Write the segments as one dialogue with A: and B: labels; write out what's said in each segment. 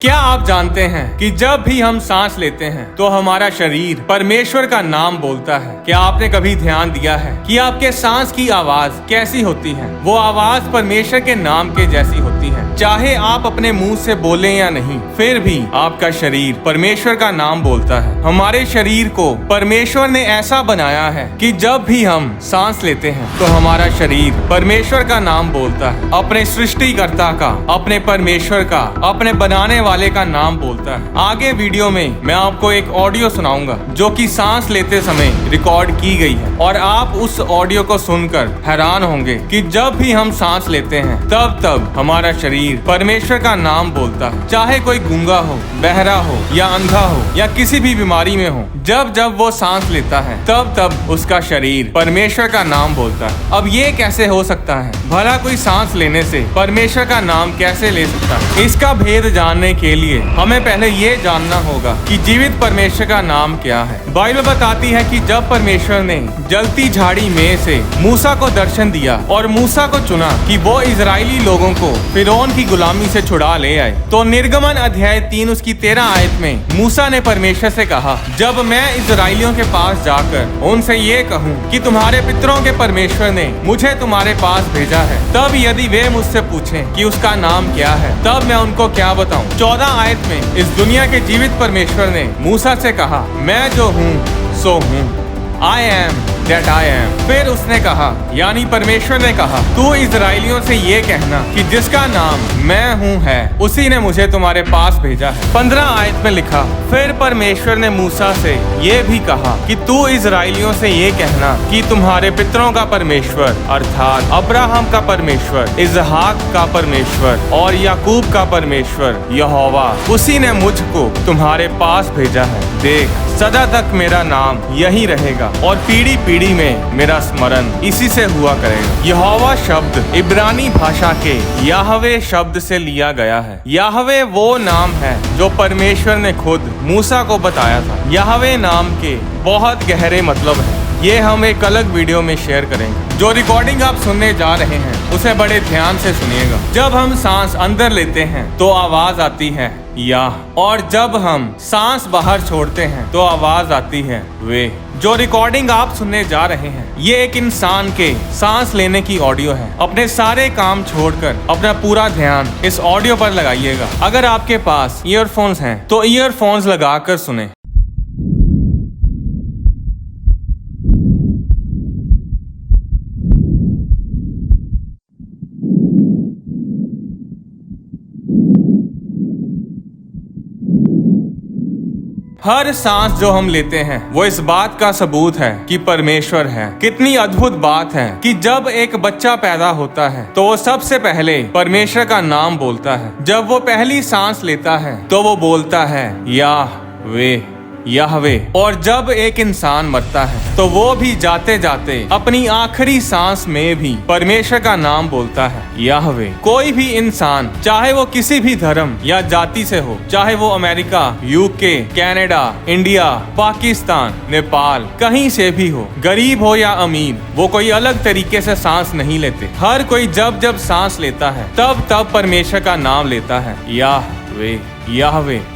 A: क्या आप जानते हैं कि जब भी हम सांस लेते हैं तो हमारा शरीर परमेश्वर का नाम बोलता है। क्या आपने कभी ध्यान दिया है कि आपके सांस की आवाज कैसी होती है? वो आवाज परमेश्वर के नाम के जैसी होती है। चाहे आप अपने मुंह से बोलें या नहीं, फिर भी आपका शरीर परमेश्वर का नाम बोलता है। हमारे शरीर को परमेश्वर ने ऐसा बनाया है कि जब भी हम सांस लेते हैं तो हमारा शरीर परमेश्वर का नाम बोलता है, अपने सृष्टिकर्ता का, अपने परमेश्वर का, अपने बनाने वाले का नाम बोलता है। आगे वीडियो में मैं आपको एक ऑडियो सुनाऊंगा जो कि सांस लेते समय रिकॉर्ड की गई है, और आप उस ऑडियो को सुनकर हैरान होंगे कि जब भी हम सांस लेते हैं तब हमारा शरीर परमेश्वर का नाम बोलता है। चाहे कोई गूंगा हो, बहरा हो या अंधा हो या किसी भी बीमारी में हो, जब वो सांस लेता है तब उसका शरीर परमेश्वर का नाम बोलता है। अब ये कैसे हो सकता है? भला कोई सांस लेने से परमेश्वर का नाम कैसे ले सकता है? इसका भेद जानने के लिए हमें पहले ये जानना होगा कि जीवित परमेश्वर का नाम क्या है। बाइबल बताती है कि जब परमेश्वर ने जलती झाड़ी में से मूसा को दर्शन दिया और मूसा को चुना कि वो इजरायली लोगों को फिरौन की गुलामी से छुड़ा ले आए, तो निर्गमन अध्याय 3 उसकी 13 आयत में मूसा ने परमेश्वर से कहा, जब मैं इजरायलियों के पास जाकर उनसे ये कहूँ कि तुम्हारे पितरों के परमेश्वर ने मुझे तुम्हारे पास भेजा है, तब यदि वे मुझसे पूछें कि उसका नाम क्या है, तब मैं उनको क्या बताऊं। 14 आयत में इस दुनिया के जीवित परमेश्वर ने मूसा से कहा, मैं जो हूँ सो हूँ, I am that I am। फिर उसने कहा, यानी परमेश्वर ने कहा, तू इजरायलियों से ये कहना कि जिसका नाम मैं हूँ है, उसी ने मुझे तुम्हारे पास भेजा है। 15 आयत में लिखा, फिर परमेश्वर ने मूसा से ये भी कहा कि तू इजरायलियों से ये कहना कि तुम्हारे पितरों का परमेश्वर अर्थात अब्राहम का परमेश्वर, इजहाक का परमेश्वर और याकूब का परमेश्वर यहोवा, उसी ने मुझको तुम्हारे पास भेजा है। देख, सदा तक मेरा नाम यही रहेगा और पीढ़ी पीढ़ी में मेरा स्मरण इसी से हुआ करेगा। यहोवा शब्द इब्रानी भाषा के याहवे शब्द से लिया गया है। याहवे वो नाम है जो परमेश्वर ने खुद मूसा को बताया था। याहवे नाम के बहुत गहरे मतलब है। ये हम एक अलग वीडियो में शेयर करेंगे। जो रिकॉर्डिंग आप सुनने जा रहे हैं उसे बड़े ध्यान से सुनिएगा। जब हम सांस अंदर लेते हैं तो आवाज आती है या, और जब हम सांस बाहर छोड़ते हैं तो आवाज आती है वे। जो रिकॉर्डिंग आप सुनने जा रहे हैं ये एक इंसान के सांस लेने की ऑडियो है। अपने सारे काम छोड़कर अपना पूरा ध्यान इस ऑडियो पर लगाइएगा। अगर आपके पास ईयरफोन्स हैं तो ईयरफोन्स लगाकर सुने। हर सांस जो हम लेते हैं वो इस बात का सबूत है कि परमेश्वर है। कितनी अद्भुत बात है कि जब एक बच्चा पैदा होता है तो वो सबसे पहले परमेश्वर का नाम बोलता है। जब वो पहली सांस लेता है तो वो बोलता है याहवे। और जब एक इंसान मरता है तो वो भी जाते जाते अपनी आखिरी सांस में भी परमेश्वर का नाम बोलता है याहवे। कोई भी इंसान, चाहे वो किसी भी धर्म या जाति से हो, चाहे वो America, UK, Canada, India, Pakistan, Nepal, कहीं से भी हो, गरीब हो या अमीर, वो कोई अलग तरीके से सांस नहीं लेते। हर कोई जब सांस लेता है तब परमेश्वर का नाम लेता है याहवे।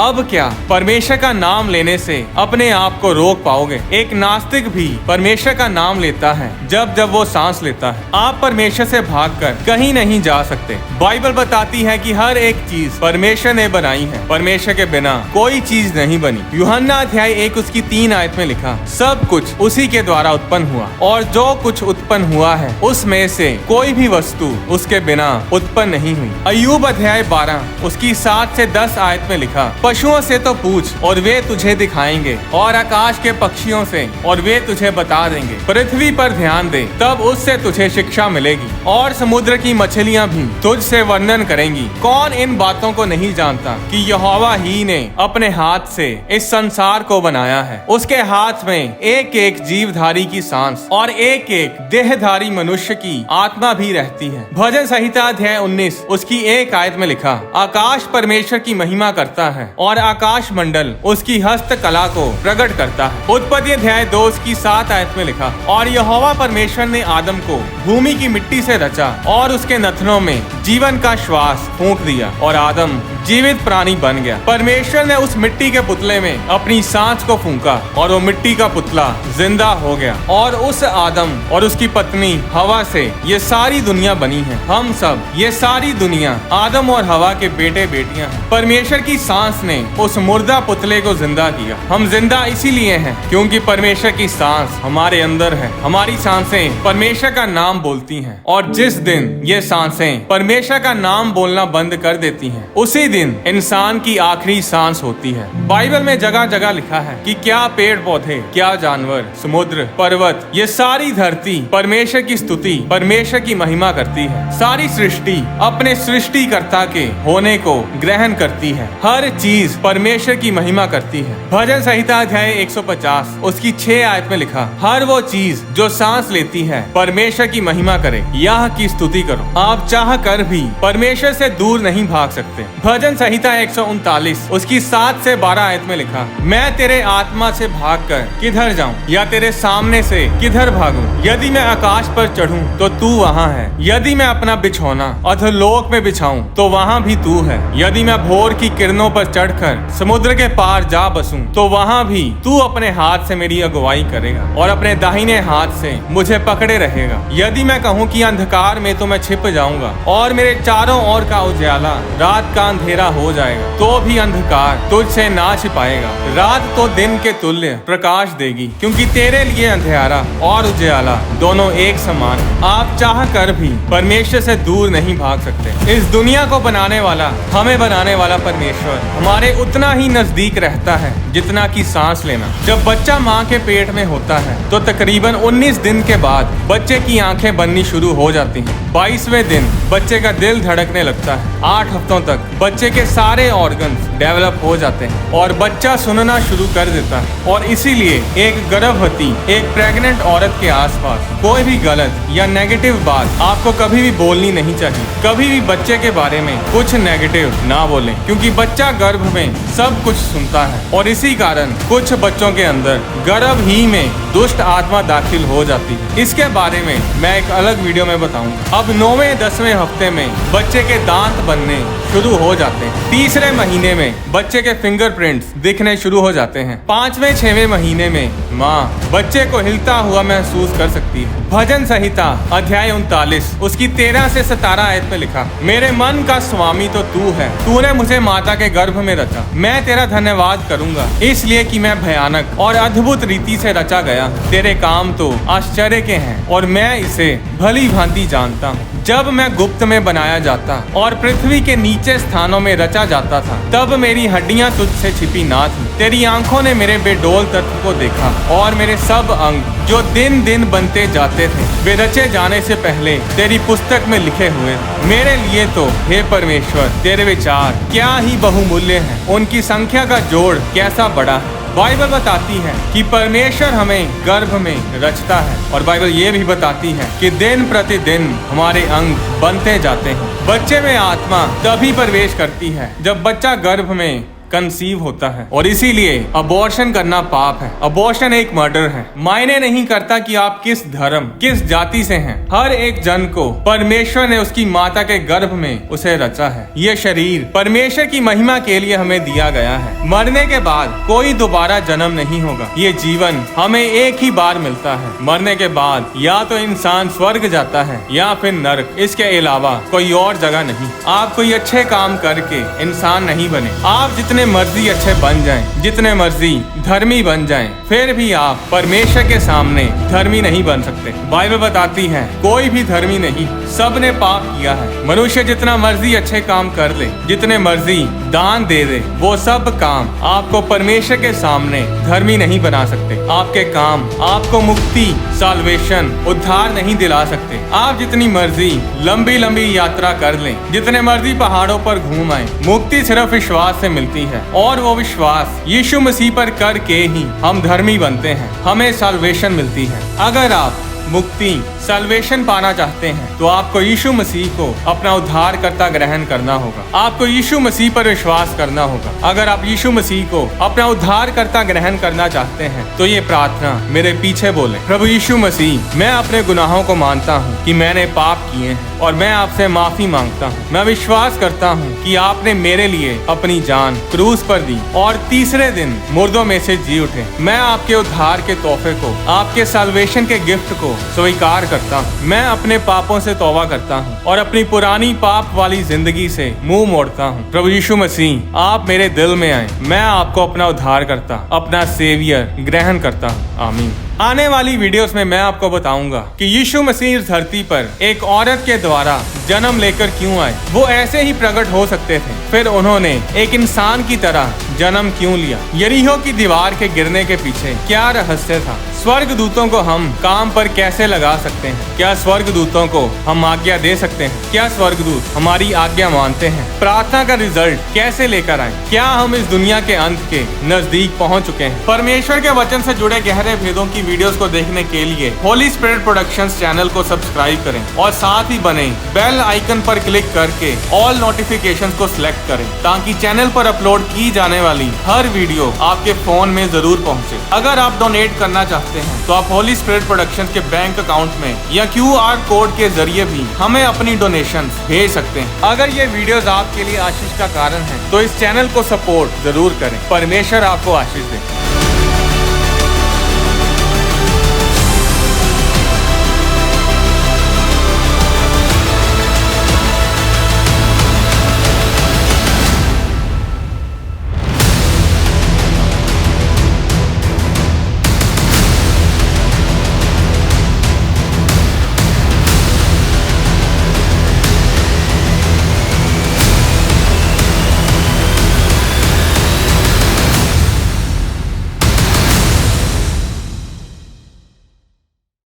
A: अब क्या परमेश्वर का नाम लेने से अपने आप को रोक पाओगे? एक नास्तिक भी परमेश्वर का नाम लेता है जब वो सांस लेता है। आप परमेश्वर से भागकर कहीं नहीं जा सकते। बाइबल बताती है कि हर एक चीज परमेश्वर ने बनाई है, परमेश्वर के बिना कोई चीज नहीं बनी। यूहन्ना अध्याय 1 उसकी 3 आयत में लिखा, सब कुछ उसी के द्वारा उत्पन्न हुआ और जो कुछ उत्पन्न हुआ है उसमें से कोई भी वस्तु उसके बिना उत्पन्न नहीं हुई। अय्यूब अध्याय 12 उसकी 7 से 10 आयत में लिखा, पशुओं से तो पूछ और वे तुझे दिखाएंगे, और आकाश के पक्षियों से और वे तुझे बता देंगे। पृथ्वी पर ध्यान दे, तब उससे तुझे शिक्षा मिलेगी, और समुद्र की मछलियां भी तुझसे वर्णन करेंगी। कौन इन बातों को नहीं जानता कि यहोवा ही ने अपने हाथ से इस संसार को बनाया है। उसके हाथ में एक एक जीवधारी की सांस और एक एक देहधारी मनुष्य की आत्मा भी रहती है। भजन संहिता अध्याय 19 उसकी 1 आयत में लिखा, आकाश परमेश्वर की महिमा करता है और आकाश मंडल उसकी हस्तकला को प्रकट करता है। उत्पत्ति अध्याय 2 की 7 आयत में लिखा, और यहोवा परमेश्वर ने आदम को भूमि की मिट्टी से रचा और उसके नथनों में जीवन का श्वास फूंक दिया और आदम जीवित प्राणी बन गया। परमेश्वर ने उस मिट्टी के पुतले में अपनी सांस को फूंका और वो मिट्टी का पुतला जिंदा हो गया। और उस आदम और उसकी पत्नी हवा से ये सारी दुनिया बनी है। हम सब, ये सारी दुनिया आदम और हवा के बेटे बेटियां हैं। परमेश्वर की सांस ने उस मुर्दा पुतले को जिंदा किया। हम जिंदा इसीलिए हैं क्योंकि परमेश्वर की सांस हमारे अंदर है। हमारी सांसें परमेश्वर का नाम बोलती हैं और जिस दिन ये सांसें परमेश्वर का नाम बोलना बंद कर देती हैं, उसी दिन इंसान की आखिरी सांस होती है। बाइबल में जगह जगह लिखा है कि क्या पेड़ पौधे, क्या जानवर, समुद्र, पर्वत, ये सारी धरती परमेश्वर की स्तुति, परमेश्वर की महिमा करती है। सारी सृष्टि अपने सृष्टिकर्ता के होने को ग्रहण करती है। हर चीज परमेश्वर की महिमा करती है। भजन संहिता अध्याय 150 उसकी 6 आयत में लिखा, हर वो चीज जो सांस लेती है परमेश्वर की महिमा करे, यह की स्तुति करो। आप चाह कर भी परमेश्वर से दूर नहीं भाग सकते। भजन संहिता 139 उसकी 7 से 12 आयत में लिखा, मैं तेरे आत्मा से भागकर किधर जाऊं या तेरे सामने से किधर भागूं? यदि मैं आकाश पर चढ़ूं तो तू वहां है। यदि मैं अपना बिछौना अधोलोक में बिछाऊं तो वहां भी तू है। यदि मैं भोर की किरणों पर चढ़कर समुद्र के पार जा बसूं तो वहां भी तू अपने हाथ से मेरी अगुवाई करेगा और अपने दाहिने हाथ से मुझे पकड़े रहेगा। यदि मैं कहूँ कि अंधकार में तो मैं छिप जाऊंगा और मेरे चारों ओर का उजाला रात का अंधेरा हो जाएगा, तो भी अंधकार तुझसे ना छिपाएगा। रात तो दिन के तुल्य प्रकाश देगी क्योंकि तेरे लिए अंधेरा और उजाला दोनों एक समान है। आप चाह कर भी परमेश्वर से दूर नहीं भाग सकते। इस दुनिया को बनाने वाला, हमें बनाने वाला परमेश्वर हमारे उतना ही नजदीक रहता है जितना कि सांस लेना। जब बच्चा माँ के पेट में होता है तो तकरीबन 19 दिन के बाद बच्चे की आंखें बननी शुरू हो जाती हैं। 22वें दिन बच्चे का दिल धड़कने लगता है। 8 हफ्तों तक बच्चे के सारे ऑर्गन्स डेवलप हो जाते हैं और बच्चा सुनना शुरू कर देता है। और इसीलिए एक गर्भवती, एक प्रेग्नेंट औरत के आसपास कोई भी गलत या नेगेटिव बात आपको कभी भी बोलनी नहीं चाहिए। कभी भी बच्चे के बारे में कुछ नेगेटिव ना बोलें क्योंकि बच्चा गर्भ में सब कुछ सुनता है और इसी कारण कुछ बच्चों के अंदर गर्भ ही में दुष्ट आत्मा दाखिल हो जाती है। इसके बारे में मैं एक अलग वीडियो में बताऊंगा। अब 9वें 10वें हफ्ते में बच्चे के दांत बनने शुरू हो जाते हैं। 3रे महीने में बच्चे के फिंगरप्रिंट्स दिखने शुरू हो जाते हैं। 5वें 6वें महीने में माँ बच्चे को हिलता हुआ महसूस कर सकती है। भजन संहिता अध्याय 39 उसकी 13 से 17 आयत में लिखा, मेरे मन का स्वामी तो तू है, तूने मुझे माता के गर्भ में रचा। मैं तेरा धन्यवाद करूंगा इसलिए कि मैं भयानक और अद्भुत रीति से रचा गया। तेरे काम तो आश्चर्य के हैं और मैं इसे भली भांति जानता हूँ। जब मैं गुप्त में बनाया जाता और पृथ्वी के नीचे स्थानों में रचा जाता था, तब मेरी हड्डियां तुझसे छिपी ना थी। तेरी आंखों ने मेरे बेडोल तत्व को देखा और मेरे सब अंग जो दिन दिन बनते जाते थे वे रचे जाने से पहले तेरी पुस्तक में लिखे हुए। मेरे लिए तो हे परमेश्वर तेरे विचार क्या ही बहुमूल्य हैं, उनकी संख्या का जोड़ कैसा बड़ा है। बाइबल बताती है कि परमेश्वर हमें गर्भ में रचता है और बाइबल ये भी बताती है कि दिन प्रतिदिन हमारे अंग बनते जाते हैं। बच्चे में आत्मा तभी प्रवेश करती है जब बच्चा गर्भ में कंसीव होता है और इसीलिए अबॉर्शन करना पाप है। अबॉर्शन एक मर्डर है। मायने नहीं करता कि आप किस धर्म, किस जाति से हैं। हर एक जन को परमेश्वर ने उसकी माता के गर्भ में उसे रचा है। ये शरीर परमेश्वर की महिमा के लिए हमें दिया गया है। मरने के बाद कोई दोबारा जन्म नहीं होगा। ये जीवन हमें एक ही बार मिलता है। मरने के बाद या तो इंसान स्वर्ग जाता है या फिर नरक। इसके अलावा कोई और जगह नहीं। आप कोई अच्छे काम करके इंसान नहीं बने। आप जितने मर्जी अच्छे बन जाएं, जितने मर्जी धर्मी बन जाएं, फिर भी आप परमेश्वर के सामने धर्मी नहीं बन सकते। बाइबल बताती है कोई भी धर्मी नहीं, सब ने पाप किया है। मनुष्य जितना मर्जी अच्छे काम कर ले, जितने मर्जी दान दे दे, वो सब काम आपको परमेश्वर के सामने धर्मी नहीं बना सकते। आपके काम आपको मुक्ति, साल्वेशन, उद्धार नहीं दिला सकते। आप जितनी मर्जी लंबी लंबी यात्रा कर लें, जितने मर्जी पहाड़ों पर घूम आए, मुक्ति सिर्फ विश्वास से मिलती है और वो विश्वास यीशु मसीह पर करके ही हम धर्मी बनते हैं। हमें साल्वेशन मिलती है। अगर आप मुक्ति, सल्वेशन पाना चाहते हैं तो आपको यीशु मसीह को अपना उद्धारकर्ता ग्रहण करना होगा। आपको यीशु मसीह पर विश्वास करना होगा। अगर आप यीशु मसीह को अपना उद्धारकर्ता ग्रहण करना चाहते हैं तो ये प्रार्थना मेरे पीछे बोले। प्रभु यीशु मसीह, मैं अपने गुनाहों को मानता हूँ कि मैंने पाप किए हैं और मैं आपसे माफी मांगता हूँ। मैं विश्वास करता हूँ कि आपने मेरे लिए अपनी जान क्रूस पर दी और तीसरे दिन मुर्दों में से जी उठे। मैं आपके उद्धार के तोहफे को, आपके साल्वेशन के गिफ्ट को स्वीकार करता हूँ। मैं अपने पापों से तौबा करता हूँ और अपनी पुरानी पाप वाली जिंदगी से मुंह मोड़ता हूँ। प्रभु यीशु मसीह, आप मेरे दिल में आए। मैं आपको अपना उद्धारकर्ता, अपना सेवियर ग्रहण करता हूँ। आमीन। आने वाली वीडियोस में मैं आपको बताऊंगा कि यीशु मसीह इस धरती पर एक औरत के द्वारा जन्म लेकर क्यों आए। वो ऐसे ही प्रकट हो सकते थे, फिर उन्होंने एक इंसान की तरह जन्म क्यों लिया। यरीहो की दीवार के गिरने के पीछे क्या रहस्य था। स्वर्ग दूतों को हम काम पर कैसे लगा सकते हैं। क्या स्वर्ग दूतों को हम आज्ञा दे सकते हैं। क्या स्वर्ग दूत हमारी आज्ञा मानते हैं। प्रार्थना का रिजल्ट कैसे लेकर आए। क्या हम इस दुनिया के अंत के नजदीक पहुंच चुके हैं। परमेश्वर के वचन से जुड़े गहरे भेदों की वीडियोस को देखने के लिए होली स्पिरिट प्रोडक्शंस चैनल को सब्सक्राइब करें और साथ ही बने बेल आइकन पर क्लिक करके ऑल नोटिफिकेशंस को सिलेक्ट करें ताकि चैनल पर अपलोड की जाने वाली हर वीडियो आपके फोन में जरूर पहुंचे। अगर आप डोनेट करना चाहते हैं तो आप होली स्पिरिट प्रोडक्शंस के बैंक अकाउंट में या QR कोड के जरिए भी हमें अपनी डोनेशंस भेज सकते हैं। अगर ये वीडियोस आपके लिए आशीष का कारण है तो इस चैनल को सपोर्ट जरूर करें। परमेश्वर आपको आशीष दे।